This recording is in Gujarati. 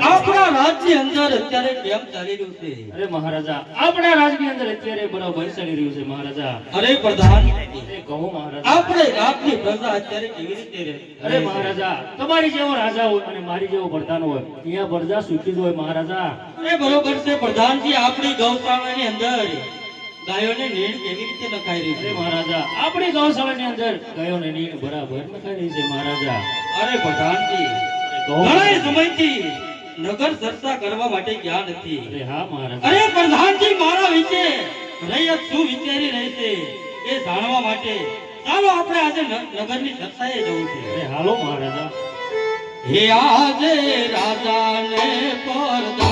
આપણા રાજ્ય અંદર અત્યારે કેમ ચાલી રહ્યું છે? અરે મહારાજા, આપણા રાજની અંદર અત્યારે બરાબર ચાલી રહ્યું છે મહારાજા. અરે પ્રધાન, કહો મહારાજા, આપણે રાજની પ્રજા અત્યારે કેવી રીતે રહે? અરે મહારાજા, તમારી જેવો રાજા હોય અને મારી જેવો પ્રધાન હોય, અહીંયા પ્રજા સુખી જ હોય મહારાજા. એ બરોબર છે પ્રધાનજી, આપણી ગૌશાળાની અંદર ગાયોને નીણ કેવી રીતે નખાઈ રહી છે? મહારાજા, આપણી ગૌશાળાની અંદર ગાયોને નીણ બરાબર નખાઈ રહી છે મહારાજા. અરે પ્રધાનજી, ઘણા સમયથી નગર ચર્ચા કરવા માટે ગયા નથી. અરે હા મહારાજા. અરે પ્રધાનજી, મારા વિશે રૈયત શું વિચારી રહી છે એ જાણવા માટે ચાલો આપણે આજે નગરની ચર્ચાએ જવું છે. અરે હાલો મહારાજા. હે આજે રાજાને પરદા